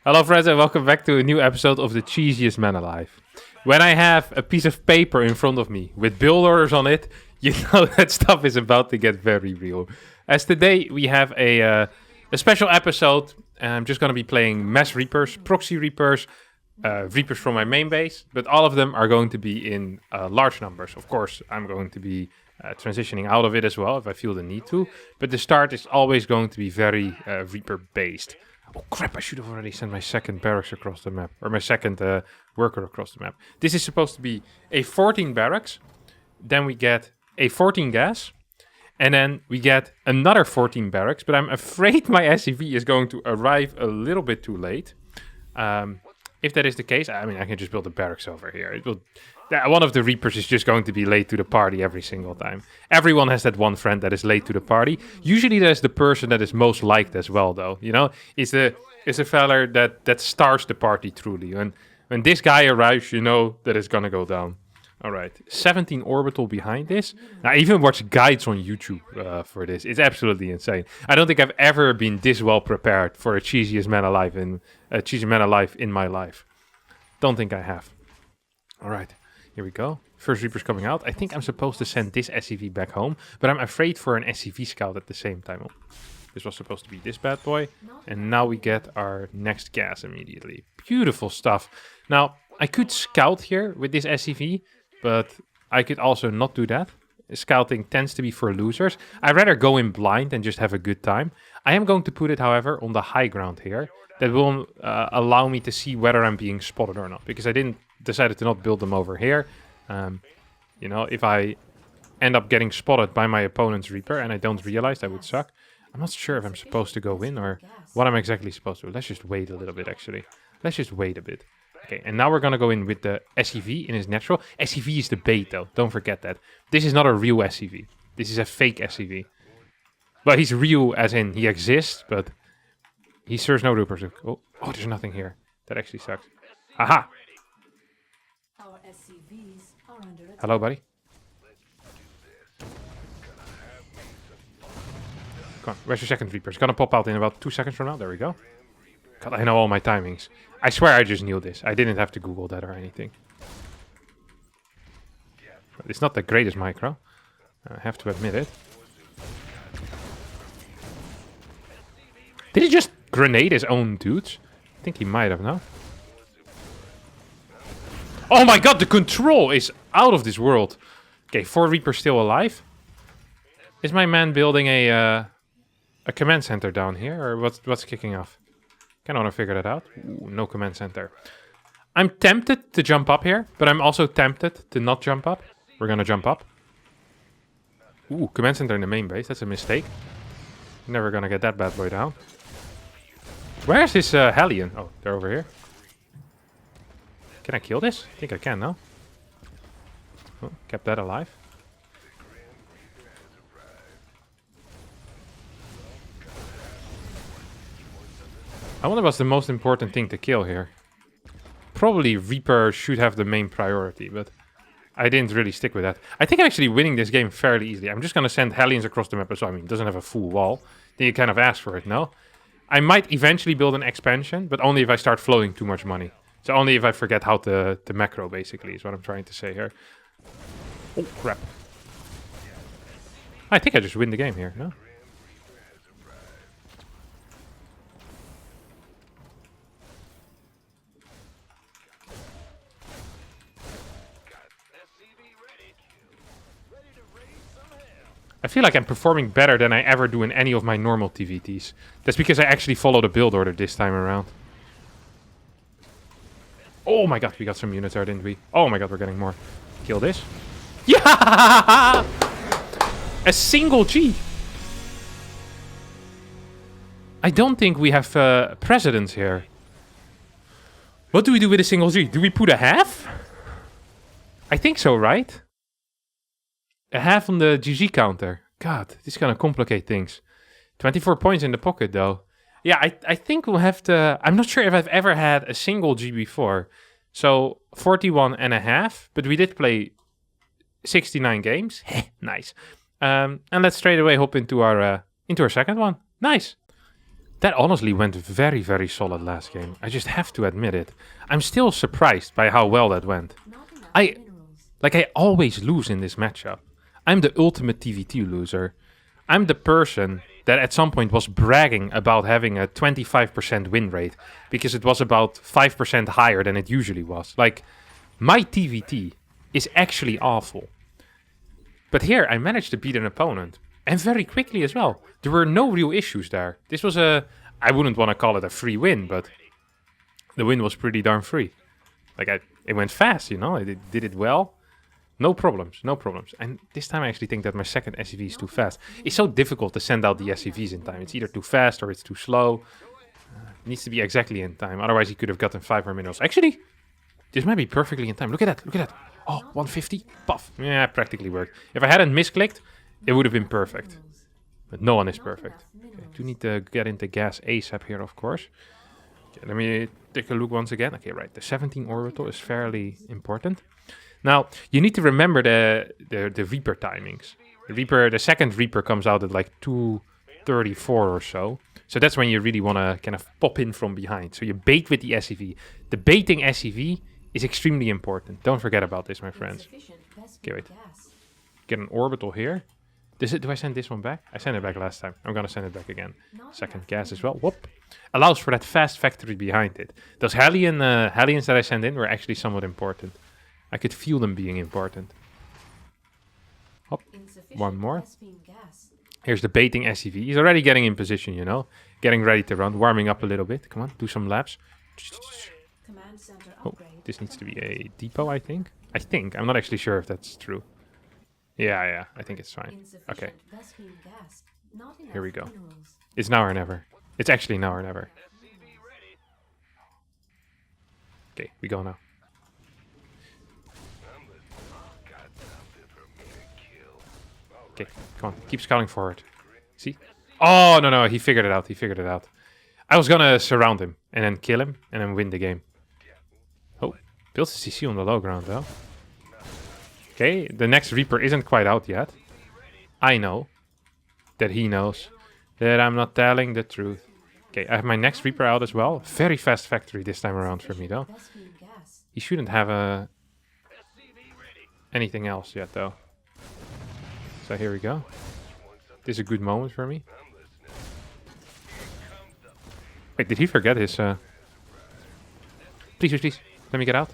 Hello friends and welcome back to a new episode of the Cheesiest Man Alive. When I have a piece of paper in front of me with build orders on it, you know that stuff is about to get very real. As today we have a special episode. I'm just going to be playing Mass Reapers, Proxy Reapers, Reapers from my main base, but all of them are going to be in large numbers. Of course, I'm going to be transitioning out of it as well if I feel the need to, but the start is always going to be very Reaper based. Oh crap, I should have already sent my second barracks across the map, or my second worker across the map. This is supposed to be a 14 barracks, then we get a 14 gas, and then we get another 14 barracks, but I'm afraid my SCV is going to arrive a little bit too late. If that is the case, I mean, I can just build a barracks over here. It will. One of the Reapers is just going to be late to the party every single time. Everyone has that one friend that is late to the party. Usually there's the person that is most liked as well, though. You know, it's a fella that stars the party truly. When this guy arrives, you know that it's gonna go down. All right, 17 orbital behind this. I even watched guides on YouTube for this. It's absolutely insane. I don't think I've ever been this well prepared for a Cheesiest Man Alive in my life. Don't think I have. All right. Here we go. First Reaper's coming out. I think I'm supposed to send this SCV back home, but I'm afraid for an SCV scout at the same time. Oh, this was supposed to be this bad boy, and now we get our next gas immediately. Beautiful stuff. Now, I could scout here with this SCV, but I could also not do that. Scouting tends to be for losers. I'd rather go in blind and just have a good time. I am going to put it, however, on the high ground here. That will allow me to see whether I'm being spotted or not, because I decided to not build them over here. You know, if I end up getting spotted by my opponent's Reaper and I don't realize, that would suck. I'm not sure if I'm supposed to go in or what I'm exactly supposed to do. Let's just wait a little bit, actually. Let's just wait a bit. Okay, and now we're going to go in with the SCV in his natural. SCV is the bait, though. Don't forget that. This is not a real SCV. This is a fake SCV. Well, he's real as in he exists, but he serves no Reapers. Oh, there's nothing here. That actually sucks. Haha! Hello, buddy. Come on, where's your second Reaper? It's gonna pop out in about 2 seconds from now. There we go. God, I know all my timings. I swear I just knew this. I didn't have to Google that or anything. It's not the greatest micro. I have to admit it. Did he just grenade his own dudes? I think he might have, no? Oh my god, the control is out of this world. Okay, 4 Reapers still alive. Is my man building a command center down here? Or what's kicking off? Kind of want to figure that out. Ooh, no command center. I'm tempted to jump up here, but I'm also tempted to not jump up. We're gonna jump up. Ooh, command center in the main base. That's a mistake. Never gonna get that bad boy down. Where's this Hellion? Oh, they're over here. Can I kill this? I think I can, no? Oh, kept that alive. I wonder what's the most important thing to kill here. Probably Reaper should have the main priority, but I didn't really stick with that. I think I'm actually winning this game fairly easily. I'm just going to send Hellions across the map. So, I mean, it doesn't have a full wall. Then you kind of ask for it, no? I might eventually build an expansion, but only if I start flowing too much money. So only if I forget how to macro, basically, is what I'm trying to say here. Oh, crap. I think I just win the game here, no? I feel like I'm performing better than I ever do in any of my normal TVTs. That's because I actually followed a build order this time around. Oh my god, we got some units there, didn't we? Oh my god, we're getting more. Kill this. Yeah! A single G. I don't think we have precedence here. What do we do with a single G? Do we put a half? I think so, right? A half on the GG counter. God, this is gonna complicate things. 24 points in the pocket, though. Yeah, I think we'll have to... I'm not sure if I've ever had a single G before. So, 41 and a half. But we did play 69 games. Nice. And let's straight away hop into our second one. Nice. That honestly went very, very solid last game. I just have to admit it. I'm still surprised by how well that went. I always lose in this matchup. I'm the ultimate TVT loser. I'm the person that at some point was bragging about having a 25% win rate because it was about 5% higher than it usually was. Like, my TVT is actually awful. But here, I managed to beat an opponent. And very quickly as well. There were no real issues there. This was I wouldn't want to call it a free win, but the win was pretty darn free. Like, it went fast, you know? I did it well. No problems, no problems. And this time I actually think that my second SCV is too fast. It's so difficult to send out the SCVs in time. It's either too fast or it's too slow. It needs to be exactly in time. Otherwise he could have gotten 5 more minerals. Actually, this might be perfectly in time. Look at that, look at that. Oh, 150, puff. Yeah, practically worked. If I hadn't misclicked, it would have been perfect. But no one is perfect. Okay, I do need to get into gas ASAP here, of course. Okay, let me take a look once again. Okay, right. The 17 orbital is fairly important. Now, you need to remember the Reaper timings. The second Reaper comes out at like 2:34 or so. So that's when you really want to kind of pop in from behind. So you bait with the SCV. The baiting SCV is extremely important. Don't forget about this, my friends. Okay, wait. Get an orbital here. Do I send this one back? I sent it back last time. I'm going to send it back again. Second gas as well. Whoop. Allows for that fast factory behind it. Those Hellions that I sent in were actually somewhat important. I could feel them being important. Hop. One more. Here's the baiting SCV. He's already getting in position, you know. Getting ready to run. Warming up a little bit. Come on, do some laps. Oh, this needs to be a depot, I think. I'm not actually sure if that's true. Yeah, I think it's fine. Okay. Here we go. It's now or never. It's actually now or never. Okay, we go now. Okay, come on. Keep scouting forward. See? Oh, no. He figured it out. I was gonna surround him and then kill him and then win the game. Oh, builds a CC on the low ground, though. Okay, the next Reaper isn't quite out yet. I know that he knows that I'm not telling the truth. Okay, I have my next Reaper out as well. Very fast factory this time around for me, though. He shouldn't have anything else yet, though. So here we go. This is a good moment for me. Wait, did he forget his... Please. Let me get out.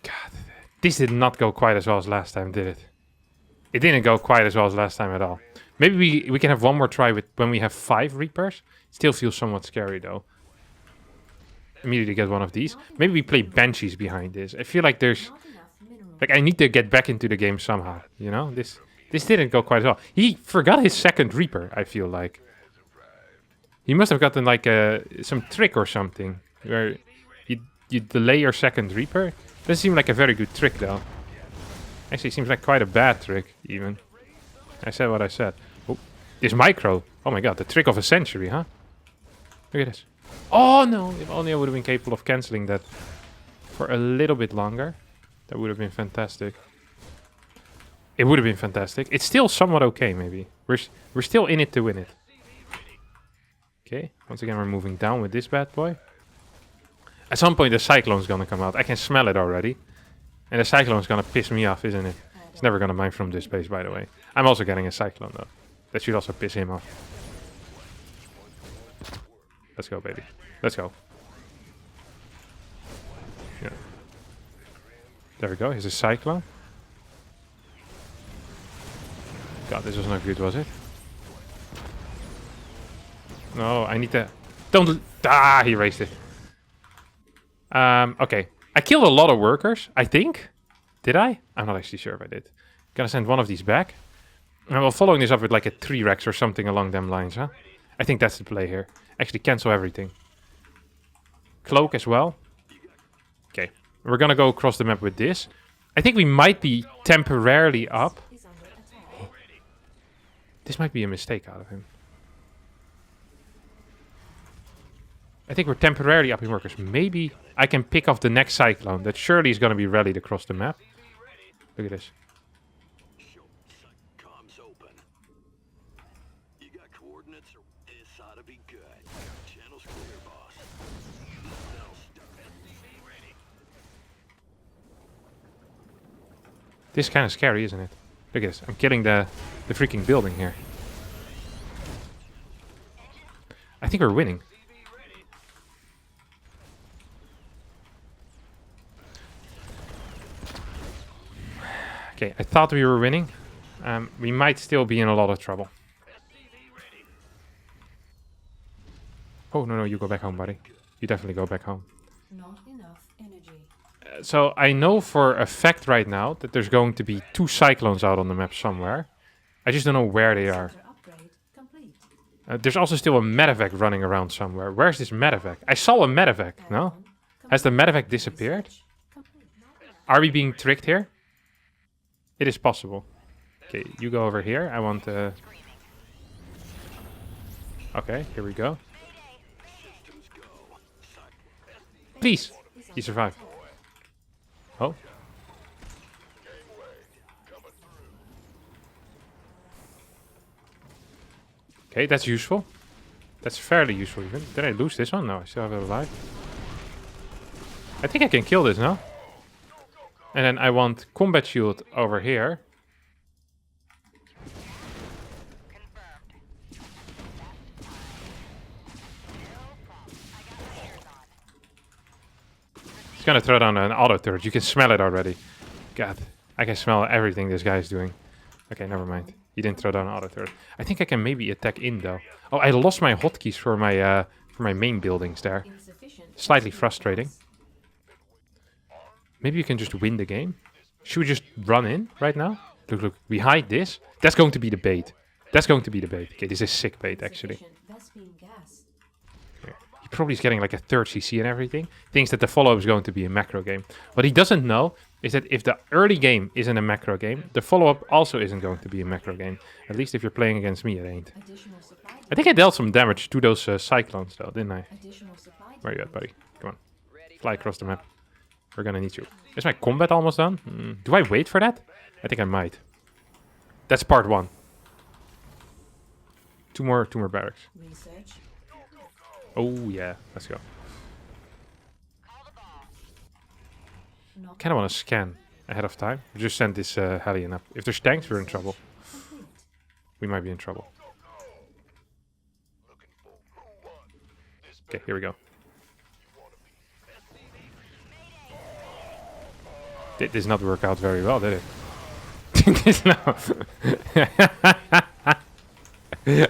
God. This did not go quite as well as last time, did it? It didn't go quite as well as last time at all. Maybe we can have one more try with when we have 5 Reapers. Still feels somewhat scary, though. Immediately get one of these. Maybe we play Banshees behind this. I feel like there's... Like, I need to get back into the game somehow, you know? This didn't go quite as well. He forgot his second Reaper, I feel like. He must have gotten, like, some trick or something. Where you delay your second Reaper. Doesn't seem like a very good trick, though. Actually, it seems like quite a bad trick, even. I said what I said. Oh, this micro. Oh my god, the trick of a century, huh? Look at this. Oh no, if only I would have been capable of cancelling that for a little bit longer. That would have been fantastic. It would have been fantastic. It's still somewhat okay, maybe. We're still in it to win it. Okay, once again we're moving down with this bad boy. At some point the Cyclone's gonna come out. I can smell it already. And the Cyclone's gonna piss me off, isn't it? It's never gonna mine from this base, by the way. I'm also getting a Cyclone, though. That should also piss him off. Let's go, baby. Let's go. Yeah. There we go. Here's a Cyclone. God, this was not good, was it? No, I need to... Don't... Ah, he raised it. Okay. I killed a lot of workers, I think. Did I? I'm not actually sure if I did. Gonna send one of these back. And we're following this up with like a 3-Rex or something along them lines, huh? I think that's the play here. Actually, cancel everything. Cloak as well. Okay. We're gonna go across the map with this. I think we might be temporarily up. This might be a mistake out of him. I think we're temporarily upping workers. Maybe I can pick off the next cyclone. That surely is going to be rallied across the map. Look at this. This is kind of scary, isn't it? Look at this. I'm killing the freaking building here. I think we're winning. Okay, I thought we were winning. We might still be in a lot of trouble. Oh, no, you go back home, buddy. You definitely go back home. Not enough energy. So I know for a fact right now that there's going to be 2 cyclones out on the map somewhere. I just don't know where they are. There's also still a medevac running around somewhere. Where's this medevac? I saw a medevac, no? Has the medevac disappeared? Are we being tricked here? It is possible. Okay, you go over here. I want to... Okay, here we go. Please! He survived. Oh. Okay, that's useful. That's fairly useful even. Did I lose this one? No, I still have it alive. I think I can kill this now. And then I want combat shield over here. He's gonna throw down an auto turret. You can smell it already. God, I can smell everything this guy is doing. Okay, never mind. He didn't throw down an auto turret. I think I can maybe attack in though. Oh, I lost my hotkeys for my main buildings there. Slightly frustrating. Maybe you can just win the game. Should we just run in right now? Look, we hide this. That's going to be the bait. That's going to be the bait. Okay, this is sick bait actually. Here. He probably is getting like a 3rd CC and everything. Thinks that the follow-up is going to be a macro game. What he doesn't know is that if the early game isn't a macro game, the follow-up also isn't going to be a macro game. At least if you're playing against me, it ain't. I think I dealt some damage to those cyclones though, didn't I? Where are you at, buddy? Come on. Fly across the map. We're gonna need you. Is my combat almost done? Do I wait for that? I think I might. That's part 1. Two more barracks. Oh yeah, let's go. Kinda wanna scan ahead of time. Just send this Hellion up. If there's tanks, we're in trouble. We might be in trouble. Okay, here we go. Did this not work out very well, did it?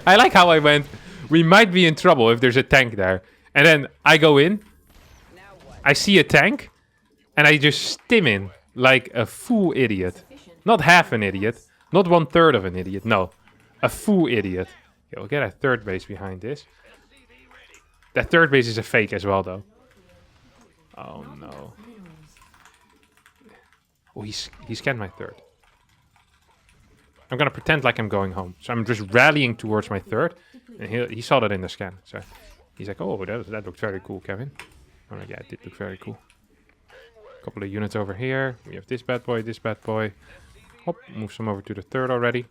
I like how I went, we might be in trouble if there's a tank there. And then I go in, I see a tank, and I just stim in like a fool idiot. Not half an idiot, not 1/3 of an idiot, no. A fool idiot. Okay, we'll get a 3rd base behind this. That 3rd base is a fake as well, though. Oh no. Oh, he scanned my 3rd. I'm gonna pretend like I'm going home. So I'm just rallying towards my 3rd. And he saw that in the scan. So he's like, oh, that looked very cool, Kevin. Oh, yeah, it did look very cool. Couple of units over here. We have this bad boy. Hop, move some over to the 3rd already.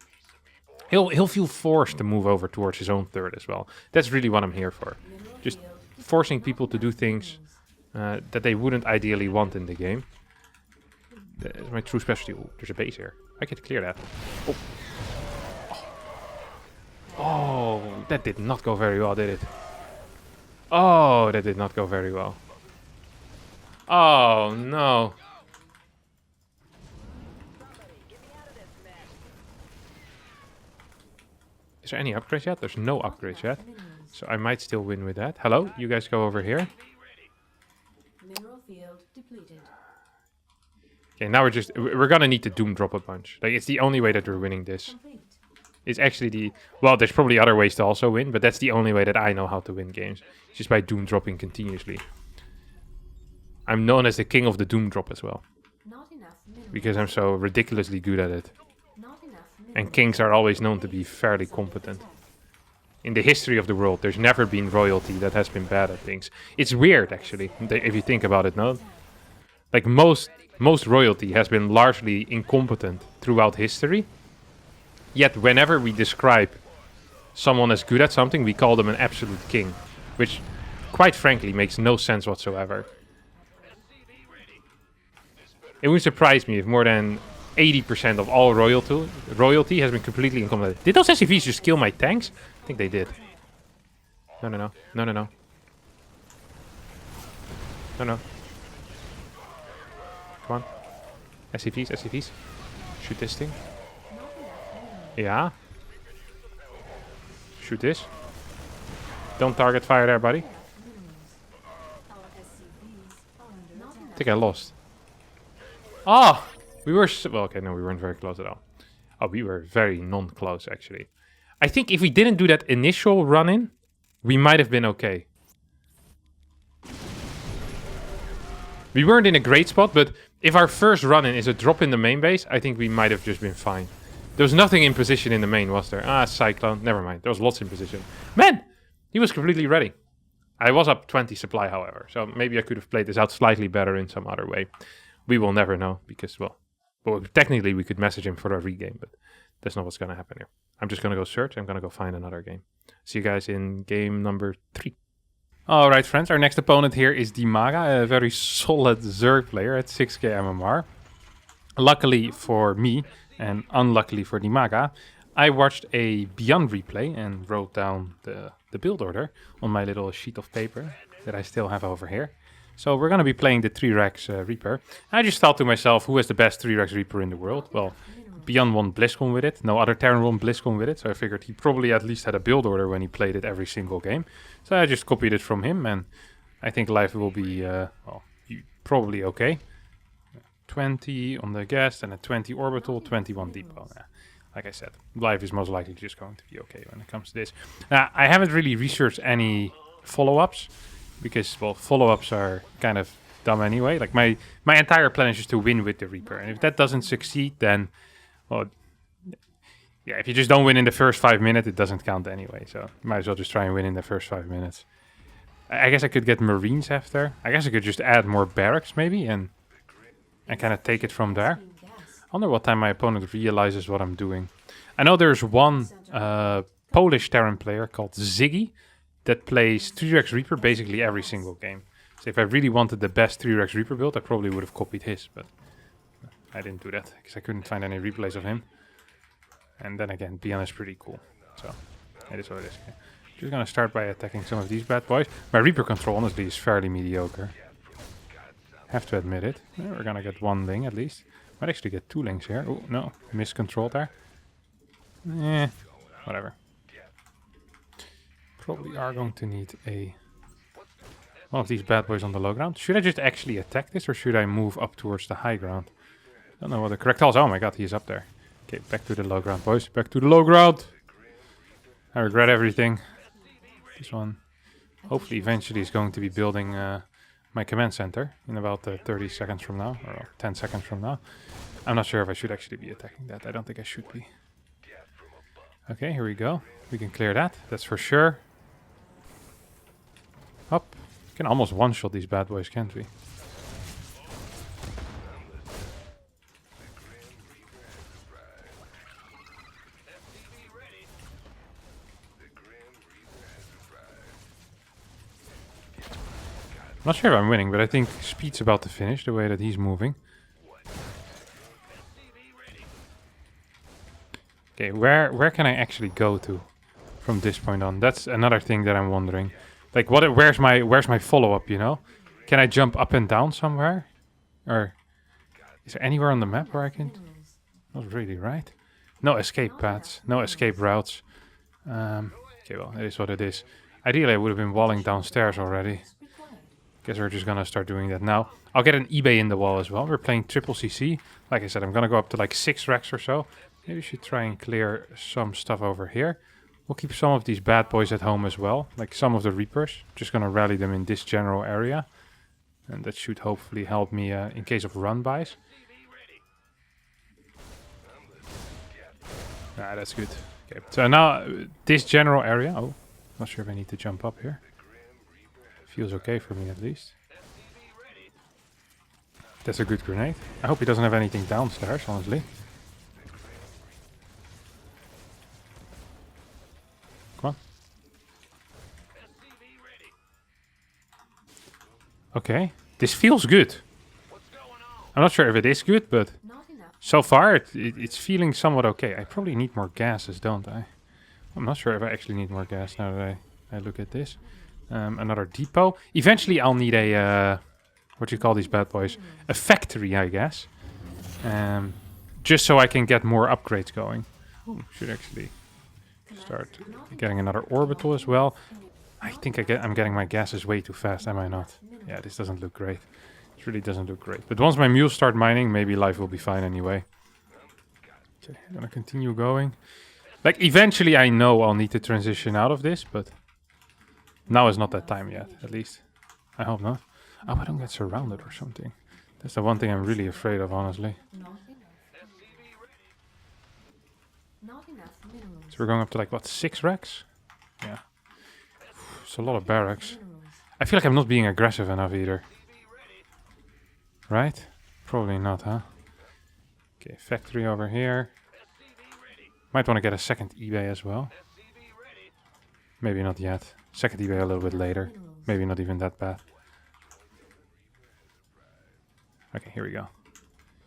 He'll feel forced to move over towards his own 3rd as well. That's really what I'm here for. Just forcing people to do things that they wouldn't ideally want in the game. That's my true specialty. Ooh, there's a base here. I can clear that. Oh. Oh, that did not go very well, did it? Oh, that did not go very well. Oh, no. Is there any upgrades yet? There's no upgrades yet. So I might still win with that. Hello, you guys go over here. Mineral field depleted. Okay, now we're gonna need to doom drop a bunch. Like, it's the only way that we're winning this. It's actually the... Well, there's probably other ways to also win, but that's the only way that I know how to win games. Just by doom dropping continuously. I'm known as the king of the doom drop as well. Because I'm so ridiculously good at it. And kings are always known to be fairly competent in the history of the world, there's never been royalty that has been bad at things. It's weird, actually, if you think about it, no? Like, most royalty has been largely incompetent throughout history. Yet, whenever we describe someone as good at something, we call them an absolute king. Which, quite frankly, makes no sense whatsoever. It would surprise me if more than 80% of all royalty has been completely incompetent. Did those SCVs just kill my tanks? I think they did. No. No. Come on. SCVs. Shoot this thing. Yeah. Shoot this. Don't target fire there, buddy. I think I lost. Oh! We were... well, okay, no, we weren't very close at all. Oh, we were very non-close, actually. I think if we didn't do that initial run-in, we might have been okay. We weren't in a great spot, but if our first run-in is a drop in the main base, I think we might have just been fine. There was nothing in position in the main, was there? Ah, Cyclone. Never mind. There was lots in position. Man! He was completely ready. I was up 20 supply, however, so maybe I could have played this out slightly better in some other way. We will never know, because, well, technically we could message him for a regame, but that's not what's going to happen here. I'm just going to go search. I'm going to go find another game. See you guys in game number 3. Alright, friends, our next opponent here is Dimaga, a very solid Zerg player at 6k MMR. Luckily for me, and unluckily for Dimaga, I watched a Beyond replay and wrote down the build order on my little sheet of paper that I still have over here. So we're going to be playing the 3-Rex Reaper. I just thought to myself, who has the best 3-Rex Reaper in the world? Well, Beyond won BlizzCon with it. No other Terran won BlizzCon with it. So I figured he probably at least had a build order when he played it every single game. So I just copied it from him, and I think life will be, well, probably okay. 20 on the gas, and a 20 orbital, 21 depot. Like I said, life is most likely just going to be okay when it comes to this. Now, I haven't really researched any follow-ups, because, well, follow-ups are kind of dumb anyway. Like, my entire plan is just to win with the Reaper. And if that doesn't succeed, then, well, yeah, if you just don't win in the first 5 minutes, it doesn't count anyway. So, you might as well just try and win in the first 5 minutes. I guess I could get Marines after. I guess I could just add more barracks, maybe, and kind of take it from there. I wonder what time my opponent realizes what I'm doing. I know there's one Polish Terran player called Ziggy that plays 3-Rex Reaper basically every single game. So if I really wanted the best 3-Rex Reaper build, I probably would have copied his, but I didn't do that because I couldn't find any replays of him. And then again, Beyond is pretty cool. So it is what it is. Okay. Just gonna start by attacking some of these bad boys. My Reaper control honestly is fairly mediocre. Have to admit it. Yeah, we're gonna get one Ling at least. Might actually get 2 Lings here. Oh no, miscontrolled there. Whatever. Probably are going to need one of these bad boys on the low ground. Should I just actually attack this, or should I move up towards the high ground? I don't know what the correct call is. Oh my god, he's up there. Okay, back to the low ground, boys. Back to the low ground. I regret everything. This one, hopefully, eventually is going to be building my command center in about 30 seconds from now, or 10 seconds from now. I'm not sure if I should actually be attacking that. I don't think I should be. Okay, here we go. We can clear that. That's for sure. Up. We can almost one-shot these bad boys, can't we? I'm not sure if I'm winning, but I think Speed's about to finish the way that he's moving. Okay, where can I actually go to from this point on? That's another thing that I'm wondering. Like, where's my follow-up, you know? Can I jump up and down somewhere? Or is there anywhere on the map where I can... Not really, right? No escape paths, no escape routes. Okay, well, it is what it is. Ideally, I would have been walling downstairs already. Guess we're just gonna start doing that now. I'll get an eBay in the wall as well. We're playing triple CC. Like I said, I'm gonna go up to like 6 racks or so. Maybe we should try and clear some stuff over here. We'll keep some of these bad boys at home as well. Like some of the Reapers. Just gonna rally them in this general area. And that should hopefully help me in case of run-bys. Ah, that's good. Okay, so now this general area. Oh, not sure if I need to jump up here. Feels okay for me at least. That's a good grenade. I hope he doesn't have anything downstairs, honestly. Come on. Okay, this feels good. I'm not sure if it is good, but Not enough. so far it's feeling somewhat okay. I probably need more gases, don't I? I'm not sure if I actually need more gas now that I look at this. Another depot. Eventually I'll need a, what do you call these bad boys? A factory, I guess. Just so I can get more upgrades going. Oh, should actually start getting another orbital as well. I think I'm getting my gases way too fast, am I not? Yeah, this doesn't look great. It really doesn't look great. But once my mules start mining, maybe life will be fine anyway. Okay, I'm gonna continue going. Like, eventually I know I'll need to transition out of this, but now is not that time yet, at least. I hope not. Oh, I don't get surrounded or something. That's the one thing I'm really afraid of, honestly. Not enough. Not enough minerals. So we're going up to like, what, 6 racks? Yeah. It's a lot of barracks. Minerals. I feel like I'm not being aggressive enough either. Right? Probably not, huh? Okay, factory over here. Might want to get a second eBay as well. Maybe not yet. Second eBay a little bit later. Maybe not even that bad. Okay, here we go.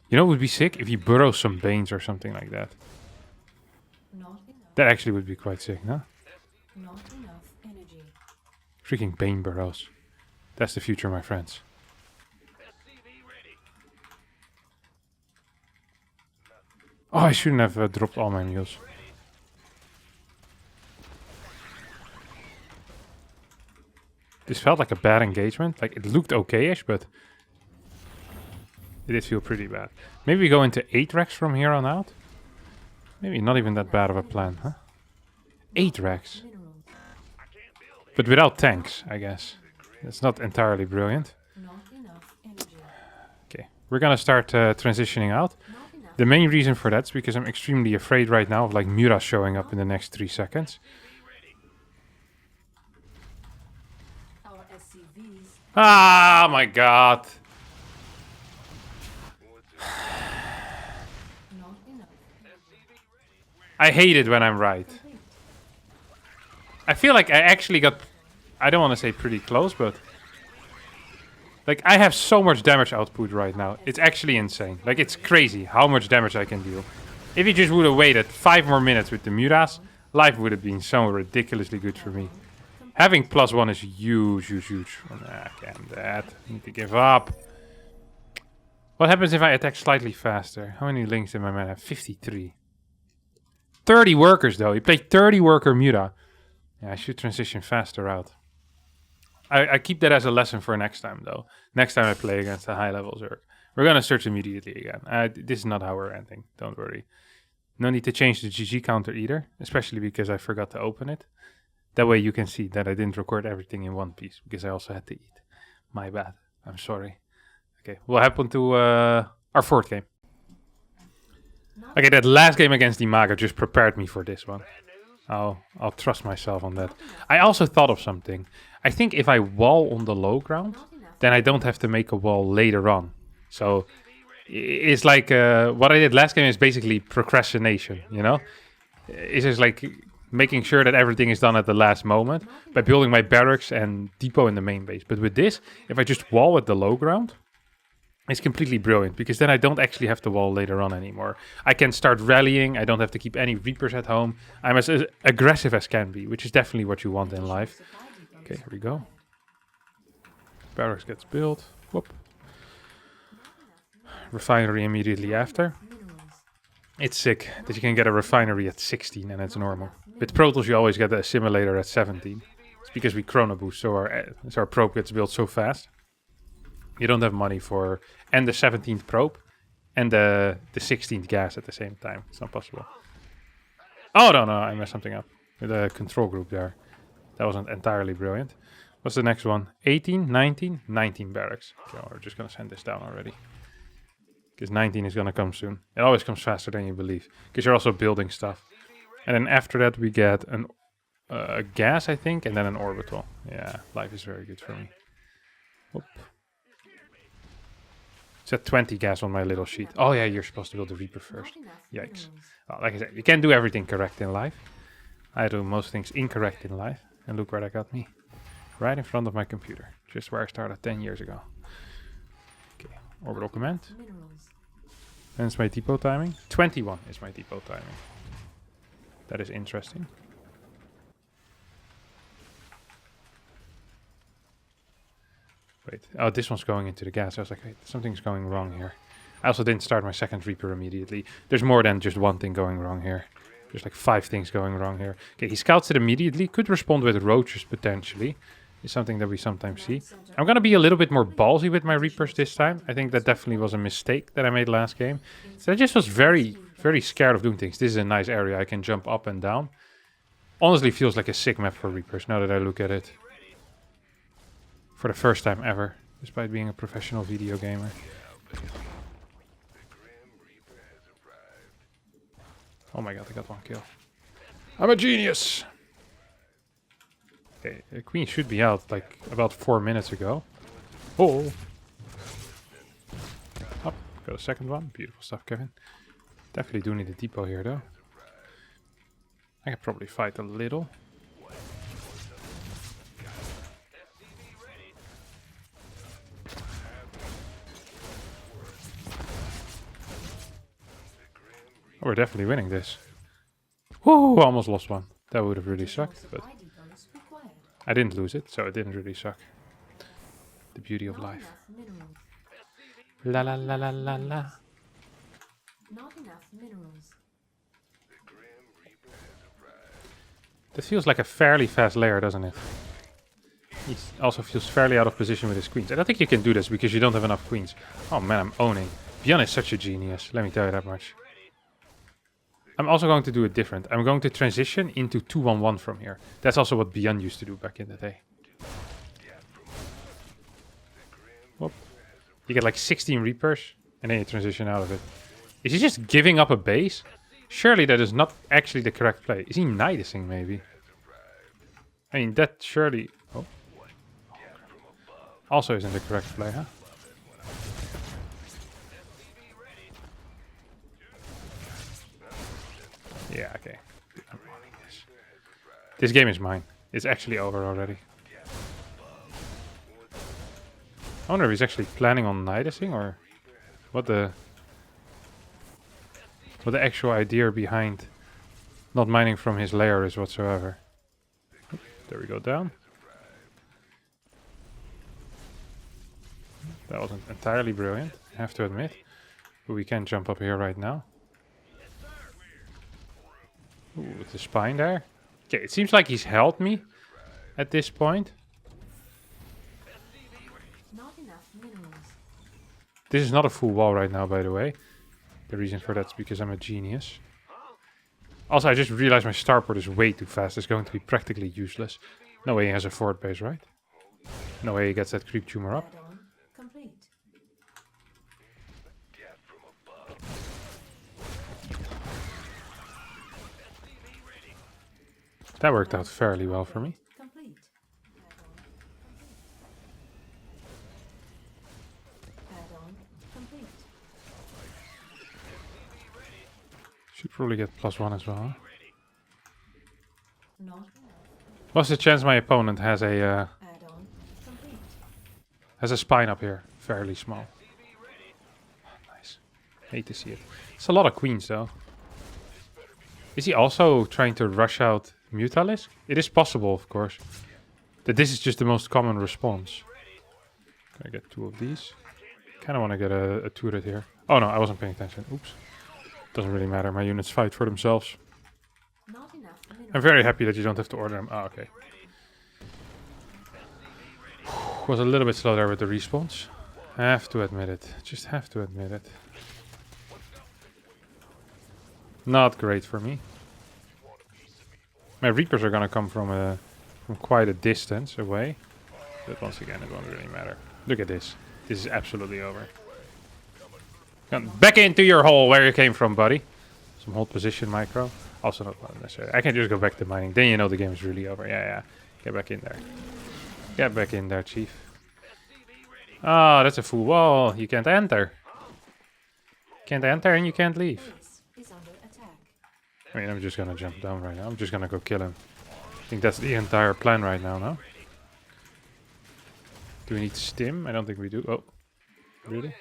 You know what would be sick? If you burrow some Banes or something like that. Not enough. That actually would be quite sick, no? Not enough energy. Freaking Bane burrows. That's the future, my friends. Oh, I shouldn't have dropped all my mules. This felt like a bad engagement. Like, it looked okay-ish, but it did feel pretty bad. Maybe we go into 8 racks from here on out? Maybe not even that bad of a plan, huh? 8 racks. Minerals. But without tanks, I guess. That's not entirely brilliant. Not enough energy. Okay, we're gonna start transitioning out. Not enough. The main reason for that is because I'm extremely afraid right now of like Muras showing up in the next 3 seconds. Our SCVs. Ah, my god. Not enough. I hate it when I'm right. Complete. I feel like I actually got, I don't want to say pretty close, but like I have so much damage output right now. It's actually insane. Like, it's crazy how much damage I can deal. If you just would have waited 5 more minutes with the Muras, life would have been so ridiculously good for me. Having +1 is huge, huge, huge. Nah, damn that. I need to give up. What happens if I attack slightly faster? How many links in my man have? 53. 30 workers though. He played 30 worker Mura. Yeah, I should transition faster out. I keep that as a lesson for next time though. Next time I play against a high level Zerg. We're gonna search immediately again. This is not how we're ending. Don't worry. No need to change the GG counter either. Especially because I forgot to open it. That way you can see that I didn't record everything in one piece. Because I also had to eat. My bad. I'm sorry. Okay, what happened to our 4th game? Okay, that last game against Imago just prepared me for this one. I'll trust myself on that. I also thought of something. I think if I wall on the low ground, then I don't have to make a wall later on. So it's like what I did last game is basically procrastination, you know? It's just like making sure that everything is done at the last moment by building my barracks and depot in the main base. But with this, if I just wall at the low ground, it's completely brilliant because then I don't actually have to wall later on anymore. I can start rallying. I don't have to keep any Reapers at home. I'm as aggressive as can be, which is definitely what you want in life. Okay, here we go. Barracks gets built. Whoop. Refinery immediately after. It's sick that you can get a refinery at 16 and it's normal. With Protoss you always get the assimilator at 17. It's because we chrono boost, so our probe gets built so fast. You don't have money for and the 17th probe and the 16th gas at the same time. It's not possible. Oh, no, I messed something up. With a control group there. That wasn't entirely brilliant. What's the next one? 18, 19? 19 barracks. Okay, we're just going to send this down already. Because 19 is going to come soon. It always comes faster than you believe. Because you're also building stuff. And then after that we get an a gas, I think, and then an orbital. Yeah, life is very good for me. Oop. It's at 20 gas on my little sheet. Oh yeah, you're supposed to build the Reaper first. Not enough Yikes. minerals. Well, like I said, you can't do everything correct in life. I do most things incorrect in life. And look where that got me. Right in front of my computer. Just where I started 10 years ago. Okay, orbital command. Minerals. And it's my depot timing. 21 is my depot timing. That is interesting. Wait, oh, this one's going into the gas. I was like, wait, something's going wrong here. I also didn't start my second Reaper immediately. There's more than just one thing going wrong here. There's like 5 things going wrong here. Okay, he scouts it immediately. Could respond with roaches potentially. Is something that we sometimes see. I'm gonna be a little bit more ballsy with my Reapers this time. I think that definitely was a mistake that I made last game. So I just was very, very scared of doing things. This is a nice area. I can jump up and down. Honestly feels like a sick map for Reapers now that I look at it. For the first time ever, despite being a professional video gamer. Oh my god, I got 1 kill. I'm a genius! Okay, the queen should be out like about 4 minutes ago. Oh! Up, got a second one. Beautiful stuff, Kevin. Definitely do need a depot here though. I could probably fight a little. Oh, we're definitely winning this. Whoa, almost lost one. That would have really sucked, but Supply depots required. I didn't lose it, so it didn't really suck. The beauty of Not life. enough minerals. La la la la la la. Not enough minerals. This feels like a fairly fast layer, doesn't it? He also feels fairly out of position with his queens. I don't think you can do this because you don't have enough queens. Oh man, I'm owning. Bjorn is such a genius, let me tell you that much. I'm also going to do it different. I'm going to transition into 2-1-1 from here. That's also what Bjorn used to do back in the day. Whoop. You get like 16 Reapers, and then you transition out of it. Is he just giving up a base? Surely that is not actually the correct play. Is he nidusing maybe? I mean, that surely... Oh. Also isn't the correct play, huh? Yeah, okay. I'm owning this. This game is mine. It's actually over already. I wonder if he's actually planning on nidusing or what the actual idea behind not mining from his lair is whatsoever. There we go, down. That wasn't entirely brilliant, I have to admit. But we can jump up here right now. Ooh, with the spine there. Okay, it seems like he's held me at this point. Not enough minerals. This is not a full wall right now, by the way. The reason for that is because I'm a genius. Also, I just realized my starport is way too fast. It's going to be practically useless. No way he has a fort base, right? No way he gets that creep tumor up. Add-on complete. That worked out fairly well for me. Complete. Add-on complete. Should probably get +1 as well, huh? Not enough. What's the chance my opponent has a Add-on complete. spine up here? Fairly small. Nice. Hate to see it. It's a lot of queens though. Is he also trying to rush out Mutalisk? It is possible, of course, that this is just the most common response. Can I get 2 of these? Kind of want to get a turret here. Oh no, I wasn't paying attention. Oops. Doesn't really matter. My units fight for themselves. Not enough minerals. I'm very happy that you don't have to order them. Oh, okay. Was a little bit slow there with the respawns. Have to admit it. Just have to admit it. Not great for me. My Reapers are gonna come from quite a distance away. But once again, it won't really matter. Look at this. This is absolutely over. Come back into your hole where you came from, buddy. Some hold position micro. Also not necessary. I can just go back to mining. Then you know the game is really over. Yeah. Get back in there. Get back in there, chief. Oh, that's a full wall. You can't enter. Can't enter and you can't leave. Base is under attack. I mean, I'm just gonna jump down right now. I'm just gonna go kill him. I think that's the entire plan right now, no? Do we need stim? I don't think we do. Oh, really?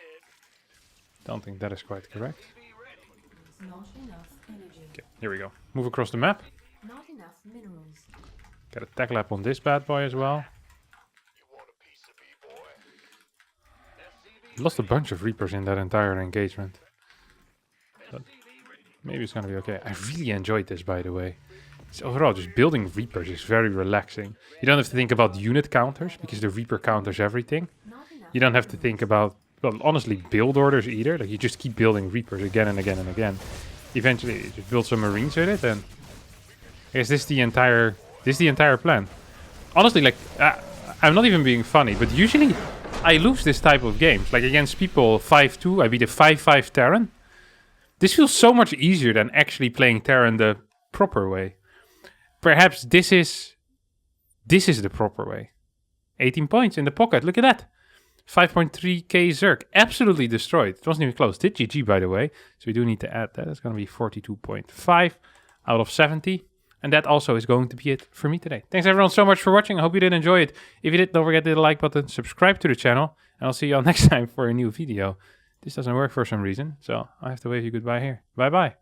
Don't think that is quite correct. Not enough energy. Okay, here we go. Move across the map. Not enough minerals. Got a tech lab on this bad boy as well. Lost a bunch of Reapers in that entire engagement. But maybe it's gonna be okay. I really enjoyed this, by the way. It's overall, just building Reapers is very relaxing. You don't have to think about unit counters, because the Reaper counters everything. Not enough. You don't have to think about, well, honestly, build orders either. Like, you just keep building Reapers again and again and again. Eventually, you just build some Marines with it, and I guess this is the entire plan. Honestly, like, I'm not even being funny, but usually I lose this type of games. Like, against people 5-2, I beat a 5-5 Terran. This feels so much easier than actually playing Terran the proper way. Perhaps this is the proper way. 18 points in the pocket, look at that. 5.3k Zerg, absolutely destroyed. It wasn't even close. Did GG, by the way. So we do need to add that. It's going to be 42.5 out of 70. And that also is going to be it for me today. Thanks everyone so much for watching. I hope you did enjoy it. If you did, don't forget to hit the like button, subscribe to the channel, and I'll see you all next time for a new video. This doesn't work for some reason, so I have to wave you goodbye here. Bye bye.